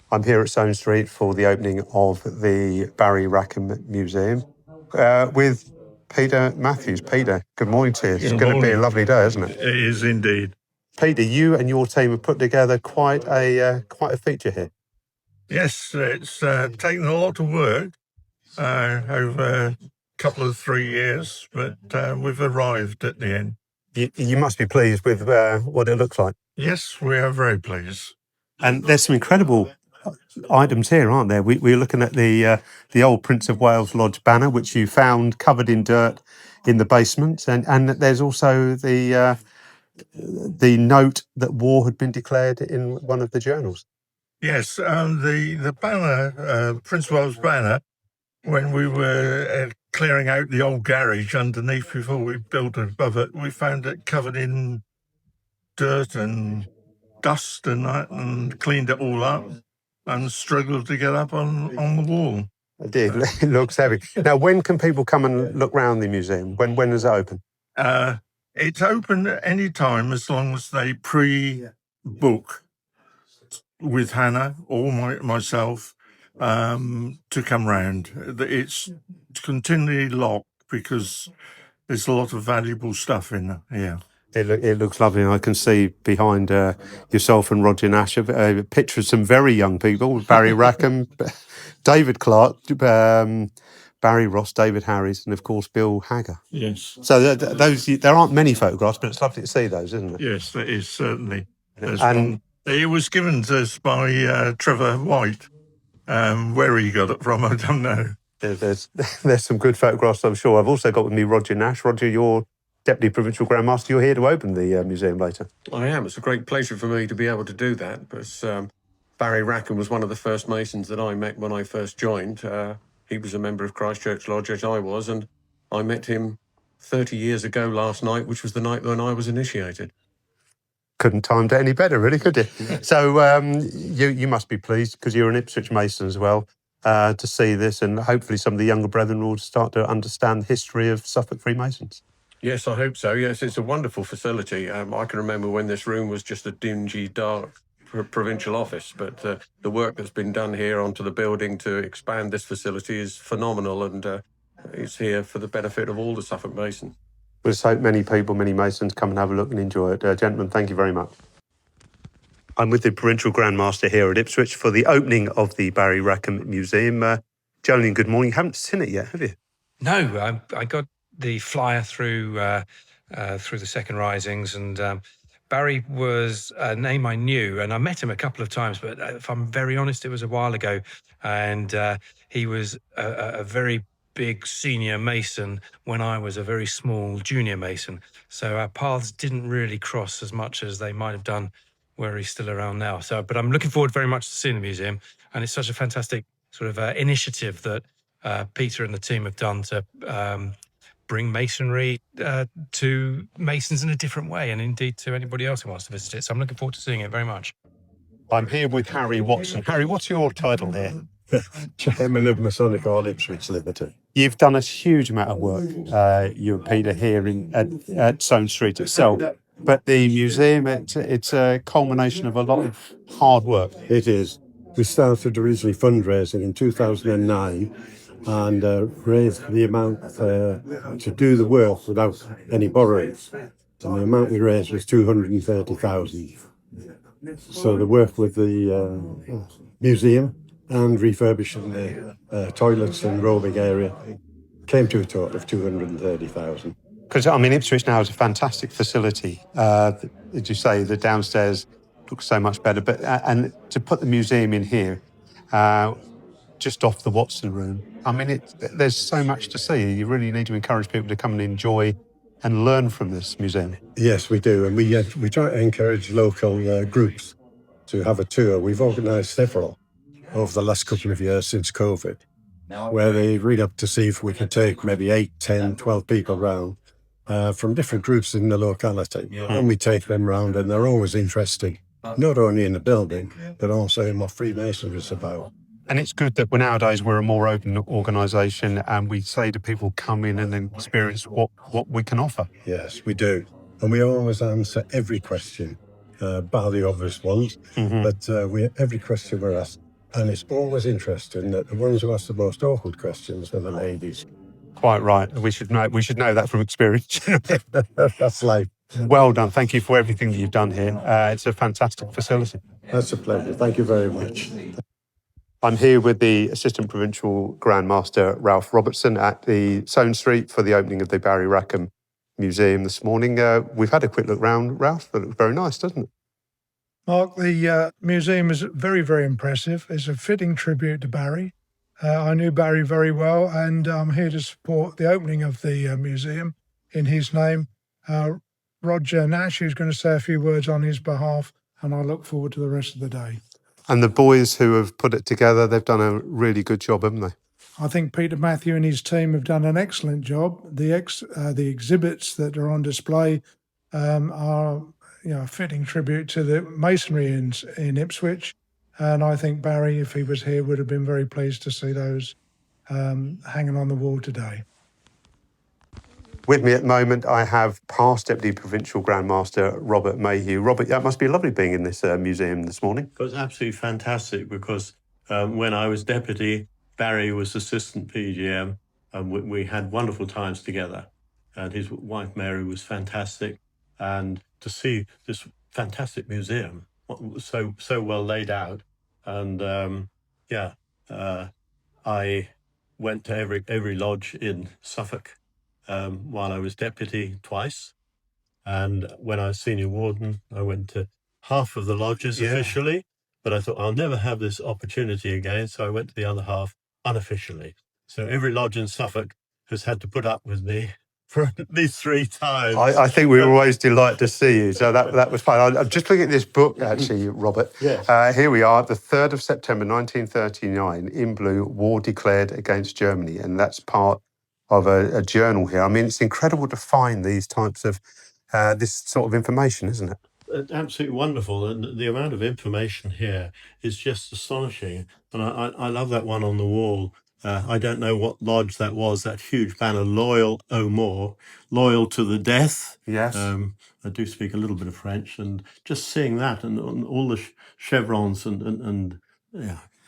I'm here at Soane Street for the opening of the Barry Rackham Museum with Peter Matthews. Peter, good morning to you. It's going to be a lovely day, isn't it? It is indeed. Peter, you and your team have put together quite a feature here. Yes, it's taken a lot of work over a couple of 3 years, but we've arrived at the end. You must be pleased with what it looks like. Yes, we are very pleased. And there's some incredible items here, aren't there? We're looking at the old Prince of Wales Lodge banner, which you found covered in dirt in the basement, and there's also the note that war had been declared in one of the journals. Yes, the banner, Prince of Wales banner, when we were clearing out the old garage underneath before we built above it, we found it covered in dirt and dust and that, and cleaned it all up and struggled to get up on the wall. It did. It looks heavy. Now, when can people come and look round the museum? When does it open? It's open at any time as long as they pre-book with Hannah or myself to come round. It's continually locked because there's a lot of valuable stuff in here. It looks lovely. I can see behind yourself and Roger Nash a picture of some very young people: Barry Rackham, David Clark, Barry Ross, David Harris, and of course Bill Hagger. Yes. So there aren't many photographs, but it's lovely to see those, isn't it? Yes, there is certainly. And it was given to us by Trevor White. Where he got it from, I don't know. There's some good photographs, I'm sure. I've also got with me Roger Nash. Roger, you're Deputy Provincial Grand Master. You're here to open the museum later. I am. It's a great pleasure for me to be able to do that, because Barry Rackham was one of the first Masons that I met when I first joined. He was a member of Christchurch Lodge, as I was, and I met him 30 years ago last night, which was the night when I was initiated. Couldn't timed it any better, really, could you? So you must be pleased, because you're an Ipswich Mason as well, to see this, and hopefully some of the younger brethren will start to understand the history of Suffolk Freemasons. Yes, I hope so. Yes, it's a wonderful facility. I can remember when this room was just a dingy, dark provincial office, but the work that's been done here onto the building to expand this facility is phenomenal, and it's here for the benefit of all the Suffolk Masons. We just hope many people, many Masons, come and have a look and enjoy it. Gentlemen, thank you very much. I'm with the Provincial Grand Master here at Ipswich for the opening of the Barry Rackham Museum. Jolene, good morning. You haven't seen it yet, have you? No, I got the flyer through the Second Risings, and Barry was a name I knew, and I met him a couple of times, but if I'm very honest, it was a while ago, and he was a very big senior Mason when I was a very small junior Mason, so our paths didn't really cross as much as they might have done were he still around now. But I'm looking forward very much to seeing the museum, and it's such a fantastic sort of initiative that Peter and the team have done to bring Masonry to Masons in a different way, and indeed to anybody else who wants to visit it. So I'm looking forward to seeing it very much. I'm here with Harry Watson. Harry, what's your title here? Chairman of Masonic All Ipswich Limited. You've done a huge amount of work, you and Peter, here at Soane Street itself. But the museum, it's a culmination of a lot of hard work. It is. We started originally fundraising in 2009 and raised the amount to do the work without any borrowings. And the amount we raised was 230,000. So the work with the museum and refurbishing the toilets and robing area came to a total of 230,000. Because, I mean, Ipswich now is a fantastic facility. As you say, the downstairs looks so much better. But and to put the museum in here, just off the Watson room, I mean, there's so much to see. You really need to encourage people to come and enjoy and learn from this museum. Yes, we do. And we try to encourage local groups to have a tour. We've organised several over the last couple of years since COVID, where they read up to see if we can take maybe 8, 10, 12 people round from different groups in the locality. Yeah. And we take them round, and they're always interested, not only in the building, but also in what Freemasonry is about. And it's good that nowadays we're a more open organisation, and we say to people, come in and then experience what we can offer. Yes, we do. And we always answer every question, bar the obvious ones. Mm-hmm. But every question we're asked, And it's always interesting that the ones who ask the most awkward questions are the ladies. Quite right. We should know that from experience. That's life. Well done. Thank you for everything that you've done here. It's a fantastic facility. That's a pleasure. Thank you very much. I'm here with the Assistant Provincial Grand Master, Ralph Robertson, at the Soane Street for the opening of the Barry Rackham Museum this morning. We've had a quick look round, Ralph. It looks very nice, doesn't it? Mark, the museum is very, very impressive. It's a fitting tribute to Barry. I knew Barry very well, and I'm here to support the opening of the museum in his name. Roger Nash, who's going to say a few words on his behalf, and I look forward to the rest of the day. And the boys who have put it together, they've done a really good job, haven't they? I think Peter Matthew and his team have done an excellent job. The exhibits that are on display are a fitting tribute to the masonry in Ipswich. And I think Barry, if he was here, would have been very pleased to see those hanging on the wall today. With me at the moment, I have past Deputy Provincial Grand Master Robert Mayhew. Robert, that must be lovely being in this museum this morning. It was absolutely fantastic because when I was deputy, Barry was assistant PGM, and we had wonderful times together. And his wife Mary was fantastic, and to see this fantastic museum, so well laid out, and I went to every lodge in Suffolk while I was deputy twice, and when I was senior warden, I went to half of the lodges officially, but I thought I'll never have this opportunity again, so I went to the other half unofficially. So every lodge in Suffolk has had to put up with me for at least 3 times. I think we were always delighted to see you, so that was fine. I'm just looking at this book, actually, Robert. Yes. Here we are, the 3rd of September 1939, in blue, war declared against Germany, and that's part of a journal here. I mean, it's incredible to find these types of, this sort of information, isn't it? Absolutely wonderful, and the amount of information here is just astonishing. And I love that one on the wall. I don't know what lodge that was, that huge banner, Loyal O'More, loyal to the death. Yes. I do speak a little bit of French, and just seeing that and all the chevrons and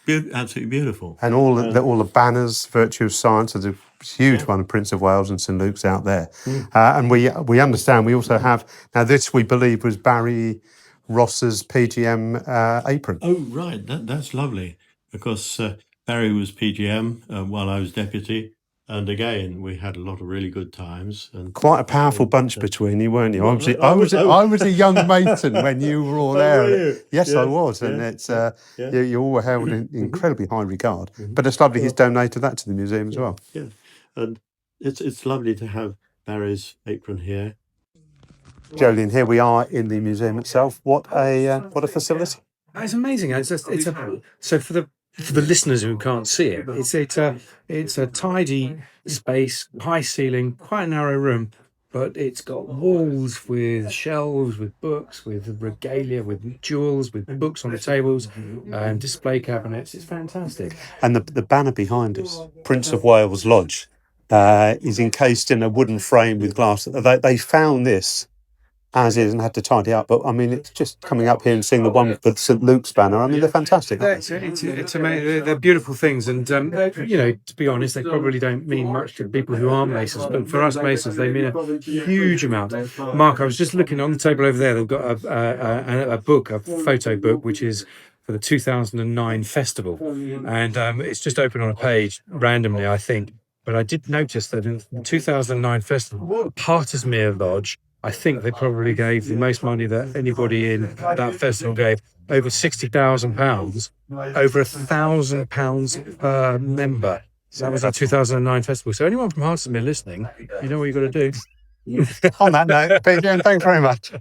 absolutely beautiful. And all the banners, Virtue of Science, there's a huge one of Prince of Wales and St Luke's out there. And we understand, we also have, now this we believe was Barry Ross's PGM apron. Oh, right, that's lovely, because Barry was PGM while I was deputy, and again we had a lot of really good times. And quite a powerful bunch between you, weren't you? Obviously, I was a young mason when you were all there. Were you? Yes, I was, and it's you all were held in incredibly high regard. But it's lovely he's donated that to the museum as well. Yeah, and it's lovely to have Barry's apron here. Jolene, here we are in the museum itself. What a facility! It's amazing. So for the listeners who can't see it, it's a tidy space, high ceiling, quite a narrow room, but it's got walls with shelves, with books, with regalia, with jewels, with books on the tables, and display cabinets. It's fantastic. And the banner behind us, Prince of Wales Lodge, is encased in a wooden frame with glass. They found this as is and had to tidy up. But I mean, it's just coming up here and seeing the one with the St Luke's banner. I mean, they're fantastic. It's amazing. They're beautiful things, and to be honest, they probably don't mean much to people who aren't Masons. But for us Masons, they mean a huge amount. Mark, I was just looking on the table over there. They've got a book, a photo book, which is for the 2009 festival, and it's just open on a page randomly, I think. But I did notice that in the 2009 festival, Partersmere Lodge, I think they probably gave the most money that anybody in that festival gave, over £60,000, over £1,000 per member. So that was our 2009 festival. So anyone from Partersmere listening, you know what you've got to do. On that note, PGM, thanks very much.